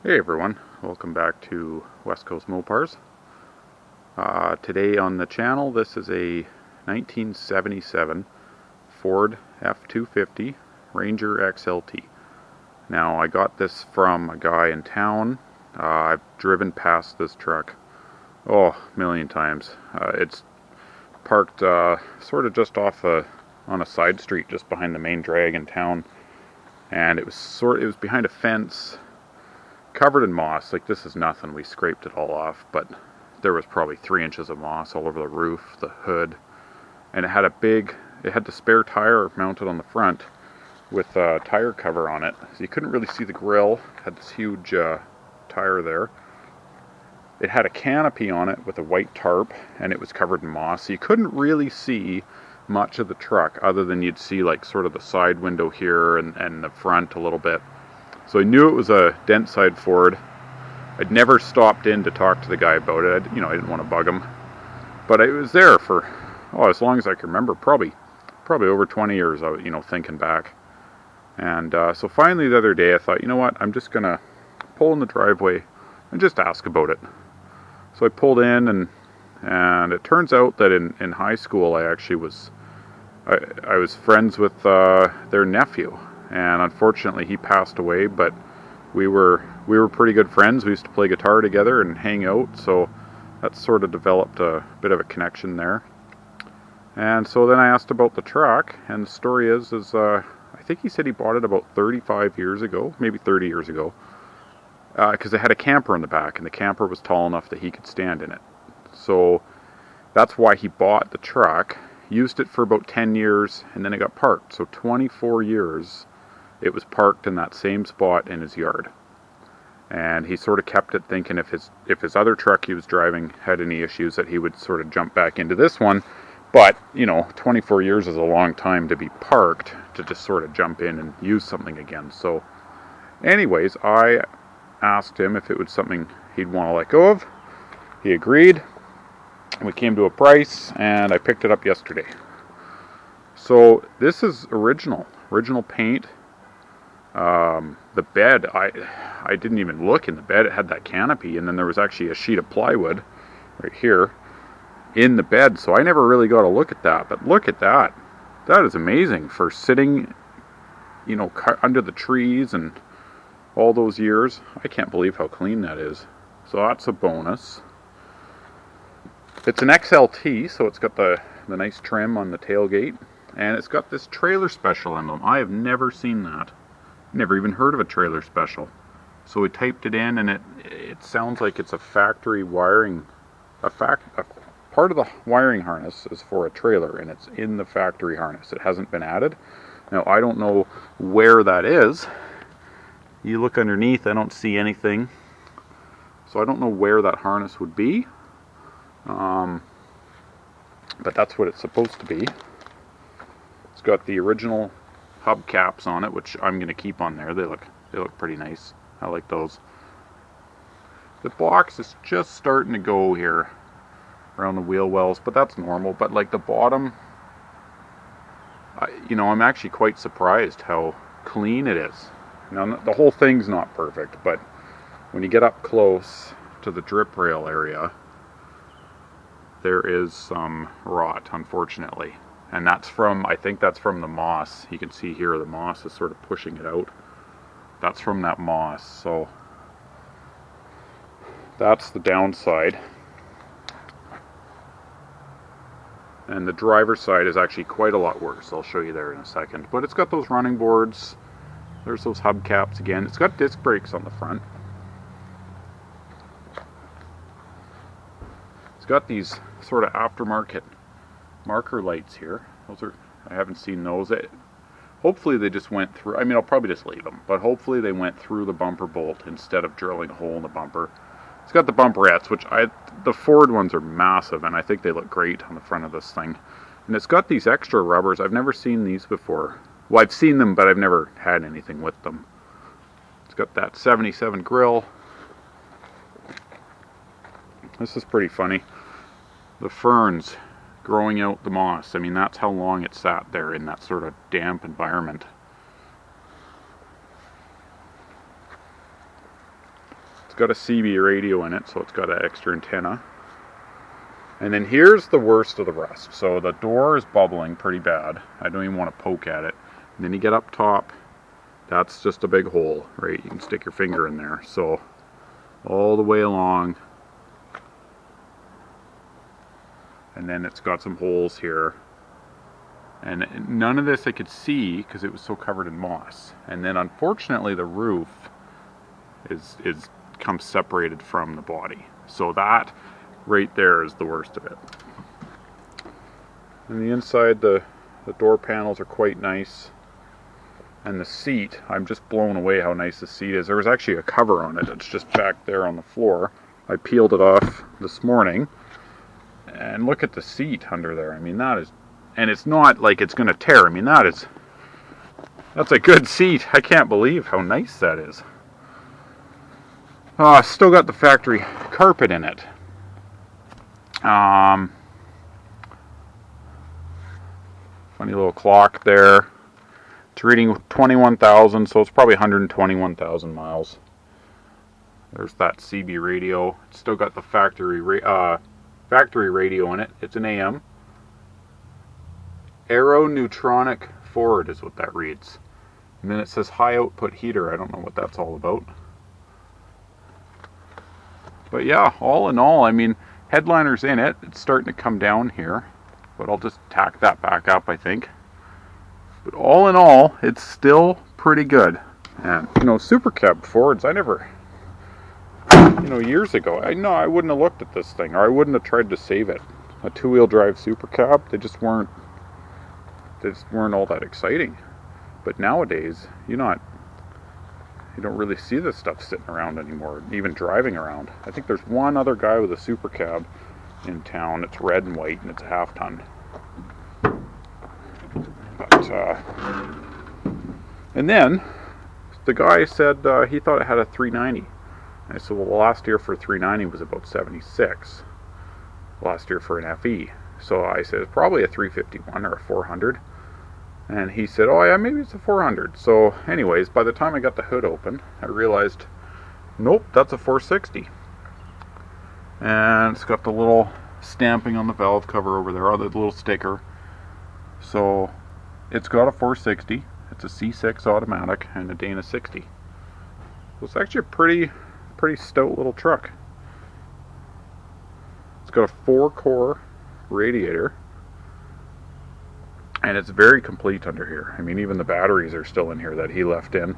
Hey everyone, welcome back to West Coast Mopars. Today on the channel, this is a 1977 Ford F250 Ranger XLT. Now I got this from a guy in town. I've driven past this truck, a million times. It's parked sort of just on a side street just behind the main drag in town, and it was behind a fence, covered in moss. Like, this is nothing, we scraped it all off, but there was probably 3 inches of moss all over the roof, the hood, and it had the spare tire mounted on the front with a tire cover on it, so you couldn't really see the grill. It had this huge tire there. It had a canopy on it with a white tarp, and it was covered in moss, so you couldn't really see much of the truck other than you'd see like sort of the side window here and the front a little bit. So I knew it was a dent side Ford. I'd never stopped in to talk to the guy about it. I didn't want to bug him. But I was there for, as long as I can remember, probably over 20 years, thinking back. And so finally the other day I thought, you know what, I'm just going to pull in the driveway and just ask about it. So I pulled in, and it turns out that in high school I actually was friends with their nephew. And unfortunately he passed away, but we were pretty good friends. We used to play guitar together and hang out, so that sort of developed a bit of a connection there. And so then I asked about the truck, and the story is I think he said he bought it about 35 years ago, maybe 30 years ago, because it had a camper in the back, and the camper was tall enough that he could stand in it. So that's why he bought the truck, used it for about 10 years, and then it got parked. So 24 years it was parked in that same spot in his yard. And he sort of kept it, thinking if his other truck he was driving had any issues, that he would sort of jump back into this one. But 24 years is a long time to be parked to just sort of jump in and use something again. So anyways, I asked him if it was something he'd want to let go of. He agreed. We came to a price, and I picked it up yesterday. So this is original paint. The bed, I didn't even look in the bed. It had that canopy, and then there was actually a sheet of plywood right here in the bed, so I never really got a look at that. But look at that. That is amazing for sitting, under the trees and all those years. I can't believe how clean that is. So that's a bonus. It's an XLT, so it's got the nice trim on the tailgate, and it's got this trailer special emblem. I have never seen that. Never even heard of a trailer special. So we typed it in, and it sounds like it's a factory wiring. A part of the wiring harness is for a trailer, and it's in the factory harness. It hasn't been added. Now I don't know where that is. You look underneath, I don't see anything. So I don't know where that harness would be. But that's what it's supposed to be. It's got the original hubcaps on it, which I'm going to keep on there. They look pretty nice. I like those. The box is just starting to go here around the wheel wells, but that's normal. But like the bottom, I'm actually quite surprised how clean it is. Now the whole thing's not perfect, but when you get up close to the drip rail area, there is some rot, unfortunately. And I think that's from the moss. You can see here the moss is sort of pushing it out. That's from that moss. So that's the downside. And the driver's side is actually quite a lot worse. I'll show you there in a second. But it's got those running boards. There's those hubcaps again. It's got disc brakes on the front. It's got these sort of aftermarket marker lights here. I haven't seen those. Hopefully they just went through. I'll probably just leave them, but hopefully they went through the bumper bolt instead of drilling a hole in the bumper. It's got the bumperettes, which the Ford ones are massive, and I think they look great on the front of this thing. And it's got these extra rubbers. I've never seen these before. Well, I've seen them, but I've never had anything with them. It's got that 77 grill. This is pretty funny. The ferns growing out the moss. That's how long it sat there in that sort of damp environment. got a CB radio in it, so it's got an extra antenna. And then here's the worst of the rest. So the door is bubbling pretty bad. I don't even want to poke at it. And then you get up top, that's just a big hole, right? You can stick your finger in there. So all the way along. And then it's got some holes here. And none of this I could see because it was so covered in moss. And then unfortunately the roof is comes separated from the body. So that right there is the worst of it. And the inside, the door panels are quite nice. And the seat, I'm just blown away how nice the seat is. There was actually a cover on it. It's just back there on the floor. I peeled it off this morning. And look at the seat under there. I mean, that is, and it's not like it's going to tear. I mean, that's a good seat. I can't believe how nice that is. Still got the factory carpet in it. Funny little clock there. It's reading 21,000, so it's probably 121,000 miles. There's that CB radio. It's still got the factory radio in it. It's an AM. Aeroneutronic Ford is what that reads. And then it says high output heater. I don't know what that's all about. But yeah, all in all, I mean, headliner's in it. It's starting to come down here. But I'll just tack that back up, I think. But all in all, it's still pretty good. And, you know, Super Cab Fords, I never, you know, years ago, I wouldn't have looked at this thing, or I wouldn't have tried to save it. A two-wheel drive Super Cab, they just weren't all that exciting. But nowadays, you don't really see this stuff sitting around anymore, even driving around. I think there's one other guy with a Super Cab in town. It's red and white, and it's a half-ton. But, and then, the guy said he thought it had a 390. And I said, well, the last year for a 390 was about 76. Last year for an FE. So I said, it's probably a 351 or a 400. And he said, oh yeah, maybe it's a 400. So anyways, by the time I got the hood open, I realized, nope, that's a 460. And it's got the little stamping on the valve cover over there, or the little sticker. So it's got a 460. It's a C6 automatic and a Dana 60. So it's actually a pretty stout little truck. It's got a 4-core radiator. And it's very complete under here. I mean, even the batteries are still in here that he left in.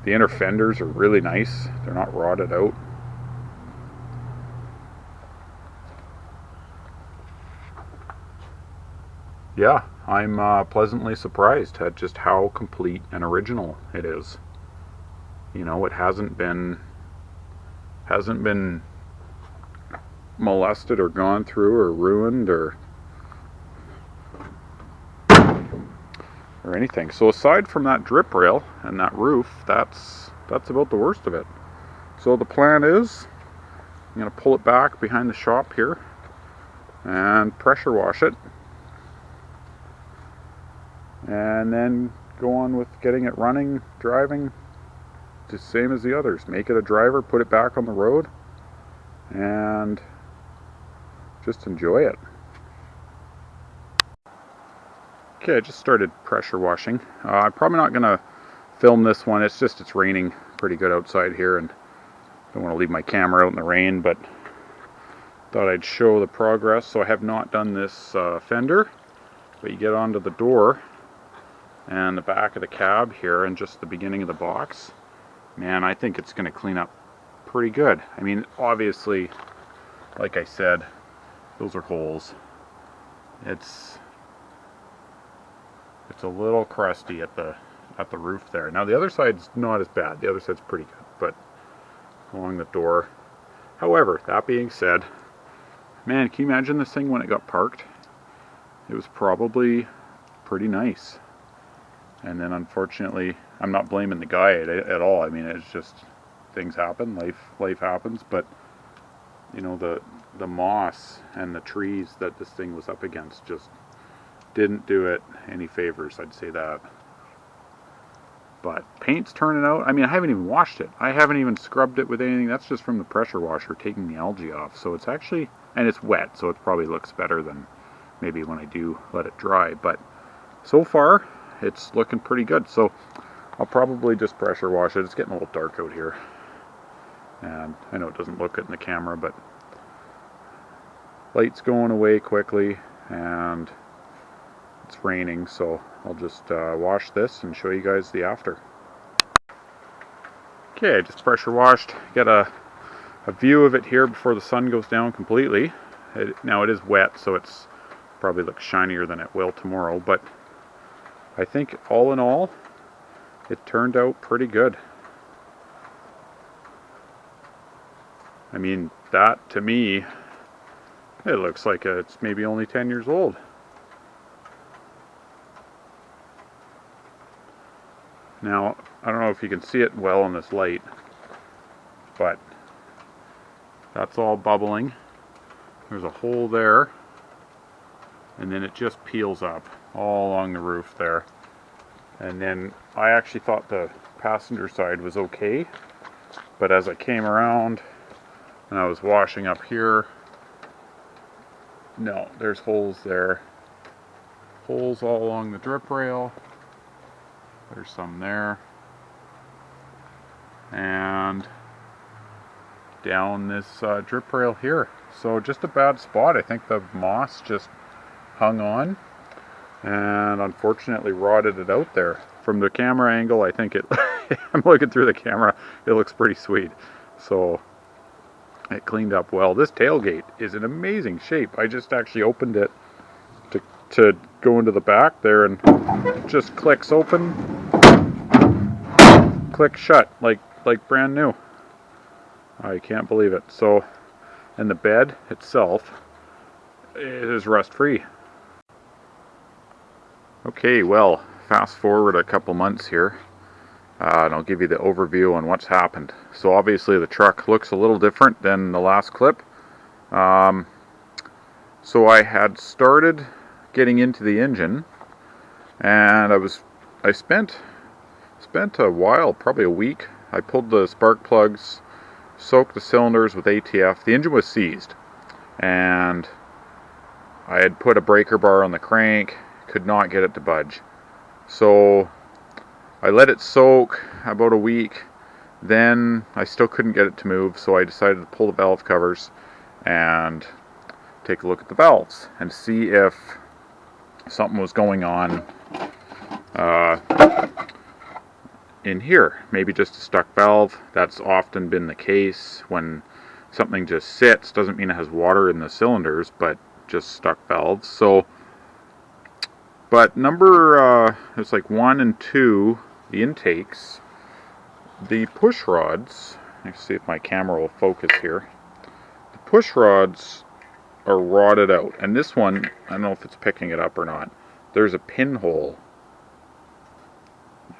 The inner fenders are really nice. They're not rotted out. Yeah, I'm pleasantly surprised at just how complete and original it is. You know, it hasn't been molested or gone through or ruined or anything. So aside from that drip rail and that roof, that's about the worst of it. So the plan is, I'm going to pull it back behind the shop here and pressure wash it, and then go on with getting it running, driving, just same as the others. Make it a driver, put it back on the road, and just enjoy it. Okay, I just started pressure washing. I'm probably not going to film this one. It's raining pretty good outside here, and don't want to leave my camera out in the rain, but thought I'd show the progress. So I have not done this fender, but you get onto the door and the back of the cab here and just the beginning of the box. Man, I think it's going to clean up pretty good. I mean, obviously, like I said, those are holes. It's a little crusty at the roof there. Now the other side's not as bad. The other side's pretty good, but along the door. However, that being said, man, can you imagine this thing when it got parked? It was probably pretty nice. And then unfortunately, I'm not blaming the guy at all. I mean, it's just things happen, life happens, but you know, the moss and the trees that this thing was up against just didn't do it any favors, I'd say that. But paint's turning out. I mean, I haven't even washed it. I haven't even scrubbed it with anything. That's just from the pressure washer taking the algae off. So it's actually, and it's wet, so it probably looks better than maybe when I do let it dry. But so far, it's looking pretty good. So I'll probably just pressure wash it. It's getting a little dark out here. And I know it doesn't look good in the camera, but light's going away quickly and it's raining, so I'll just wash this and show you guys the after. Okay, I just pressure washed. Get a view of it here before the sun goes down completely. Now it is wet, so it's probably looks shinier than it will tomorrow, but I think all in all, it turned out pretty good. I mean, that to me, it looks like it's maybe only 10 years old. Now, I don't know if you can see it well in this light, but that's all bubbling. There's a hole there, and then it just peels up all along the roof there. And then I actually thought the passenger side was okay, but as I came around and I was washing up here, no, there's holes there. Holes all along the drip rail. There's some there. And down this drip rail here. So just a bad spot. I think the moss just hung on and unfortunately rotted it out there. From the camera angle, I think it, I'm looking through the camera, it looks pretty sweet. So it cleaned up well. This tailgate is in amazing shape. I just actually opened it to go into the back there, and it just clicks open, click shut, like brand new. I can't believe it. So, and the bed itself is rust free. Okay, well, fast forward a couple months here, and I'll give you the overview on what's happened. So obviously the truck looks a little different than the last clip. So I had started getting into the engine, and I spent a while, probably a week. I pulled the spark plugs, soaked the cylinders with ATF. The engine was seized, and I had put a breaker bar on the crank, could not get it to budge. So I let it soak about a week, then I still couldn't get it to move, so I decided to pull the valve covers and take a look at the valves and see if something was going on in here. Maybe just a stuck valve. That's often been the case when something just sits. Doesn't mean it has water in the cylinders, but just stuck valves. So, but number, it's like 1 and 2, the intakes, the push rods, let's see if my camera will focus here. The push rods are rotted out, and this one, I don't know if it's picking it up or not, there's a pinhole.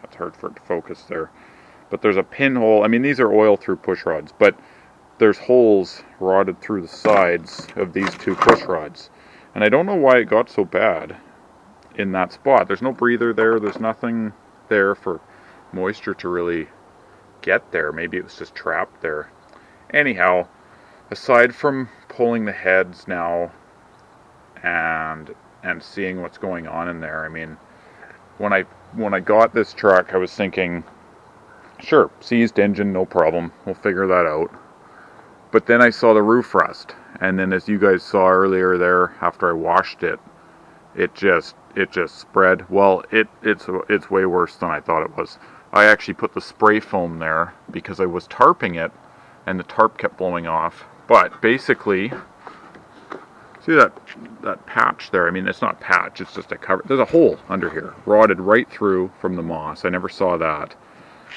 It's hard for it to focus there, but there's a pinhole. I mean, these are oil through push rods, but there's holes rotted through the sides of these 2 push rods, and I don't know why it got so bad in that spot. There's no breather there, there's nothing there for moisture to really get there. Maybe it was just trapped there. Anyhow, aside from pulling the heads now and seeing what's going on in there, I mean, when I got this truck, I was thinking, sure, seized engine, no problem, we'll figure that out. But then I saw the roof rust, and then as you guys saw earlier there, after I washed it, it just spread. Well, it's way worse than I thought it was. I actually put the spray foam there because I was tarping it, and the tarp kept blowing off. But basically, see that patch there? I mean, it's not patch, it's just a cover. There's a hole under here, rotted right through from the moss. I never saw that.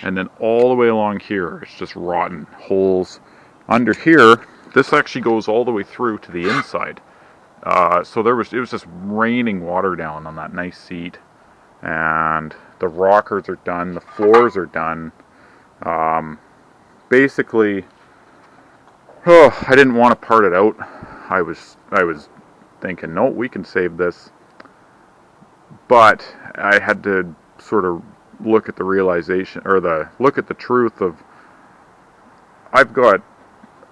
And then all the way along here, it's just rotten holes. Under here, this actually goes all the way through to the inside. So it was just raining water down on that nice seat. And the rockers are done, the floors are done. Basically, I didn't want to part it out. I was thinking, no, we can save this. But I had to sort of look at the realization, or look at the truth of, I've got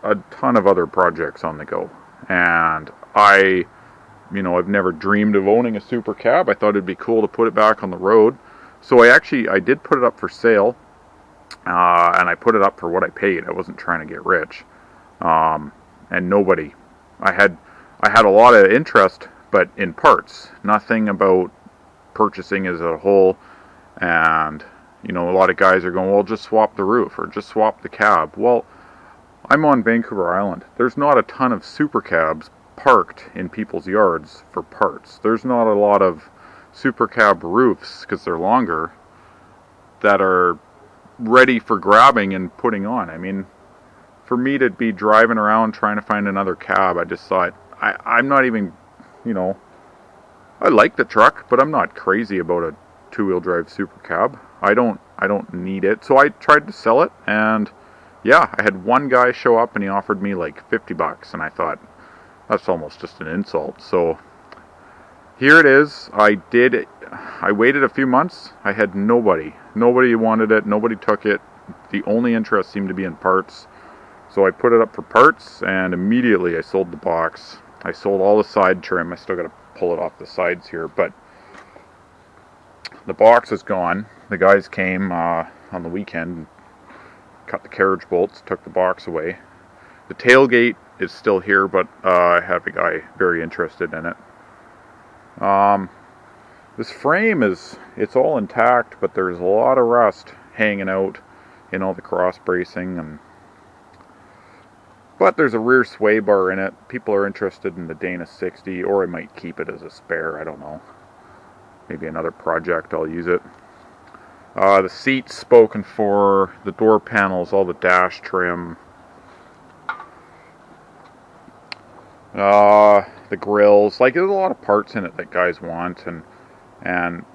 a ton of other projects on the go, and I've never dreamed of owning a super cab. I thought it'd be cool to put it back on the road, so I did put it up for sale, and I put it up for what I paid. I wasn't trying to get rich, and I had a lot of interest, but in parts, nothing about purchasing as a whole. And a lot of guys are going, well, just swap the roof or just swap the cab. Well, I'm on Vancouver Island. There's not a ton of super cabs parked in people's yards for parts. There's not a lot of super cab roofs, because they're longer, that are ready for grabbing and putting on. I mean, for me to be driving around trying to find another cab, I just thought, I'm not even, I like the truck, but I'm not crazy about a two-wheel drive super cab. I don't need it. So I tried to sell it, and yeah, I had one guy show up and he offered me like $50, and I thought, that's almost just an insult. So here it is. I waited a few months. I had nobody wanted it, nobody took it. The only interest seemed to be in parts. So I put it up for parts, and immediately I sold the box. I sold all the side trim. I still got to pull it off the sides here, but the box is gone. The guys came on the weekend, cut the carriage bolts, took the box away. The tailgate is still here, but I have a guy very interested in it. This frame it's all intact, but there's a lot of rust hanging out in all the cross bracing, but there's a rear sway bar in it. People are interested in the Dana 60, or I might keep it as a spare, I don't know. Maybe another project I'll use it. The seats spoken for, the door panels, all the dash trim, the grills. Like, there's a lot of parts in it that guys want, and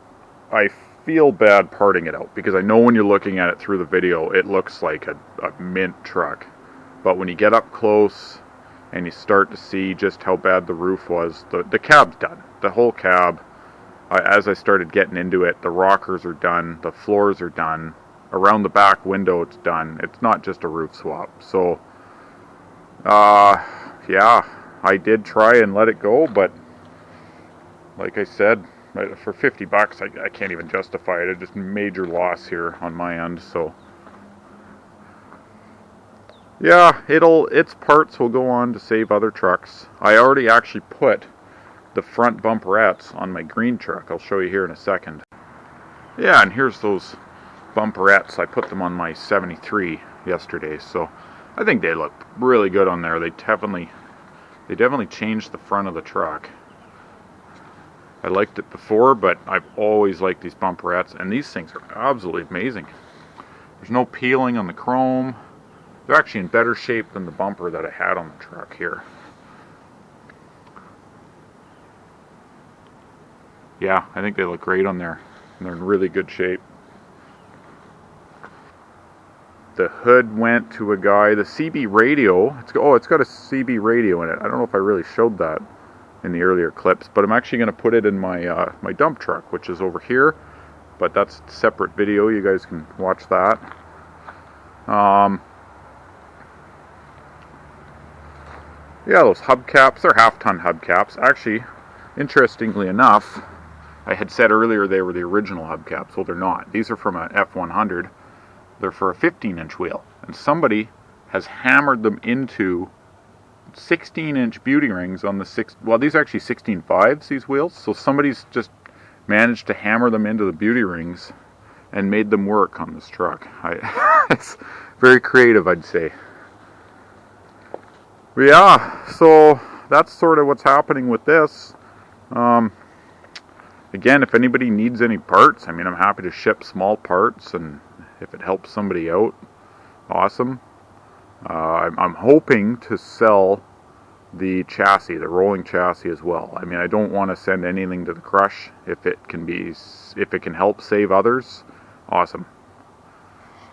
I feel bad parting it out, because I know when you're looking at it through the video, it looks like a mint truck. But when you get up close and you start to see just how bad the roof was, the cab's done. The whole cab. As I started getting into it, the rockers are done, the floors are done, around the back window it's done. It's not just a roof swap. So, yeah, I did try and let it go, but like I said, for $50, I can't even justify it. It's just major loss here on my end. So, yeah, its parts will go on to save other trucks. I already actually put the front bumperettes on my green truck. I'll show you here in a second. Yeah, and here's those bumperettes. I put them on my 73 yesterday, so I think they look really good on there. They definitely changed the front of the truck. I liked it before, but I've always liked these bumperettes, and these things are absolutely amazing. There's no peeling on the chrome. They're actually in better shape than the bumper that I had on the truck here. Yeah, I think they look great on there. And they're in really good shape. The hood went to a guy. The CB radio. It's got a CB radio in it. I don't know if I really showed that in the earlier clips, but I'm actually going to put it in my my dump truck, which is over here. But that's a separate video. You guys can watch that. Yeah, those hubcaps. They're half-ton hubcaps. Actually, interestingly enough, I had said earlier they were the original hubcaps. Well, they're not. These are from an F100. They're for a 15-inch wheel. And somebody has hammered them into 16-inch beauty rings on the well, these are actually 16.5s, these wheels. So somebody's just managed to hammer them into the beauty rings and made them work on this truck. It's very creative, I'd say. But yeah, so that's sort of what's happening with this. Again, if anybody needs any parts, I mean, I'm happy to ship small parts, and if it helps somebody out, awesome. I'm hoping to sell the chassis, the rolling chassis as well. I mean, I don't want to send anything to the crush. If it can help save others, awesome.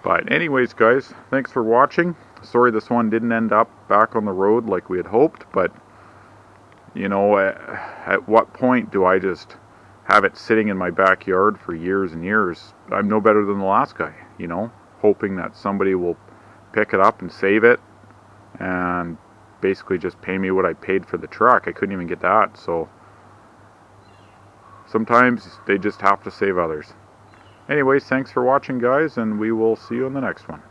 But anyways, guys, thanks for watching. Sorry this one didn't end up back on the road like we had hoped, but at what point do I just have it sitting in my backyard for years and years. I'm no better than the last guy, you know, hoping that somebody will pick it up and save it and basically just pay me what I paid for the truck. I couldn't even get that, so sometimes they just have to save others. Anyways, thanks for watching, guys, and we will see you in the next one.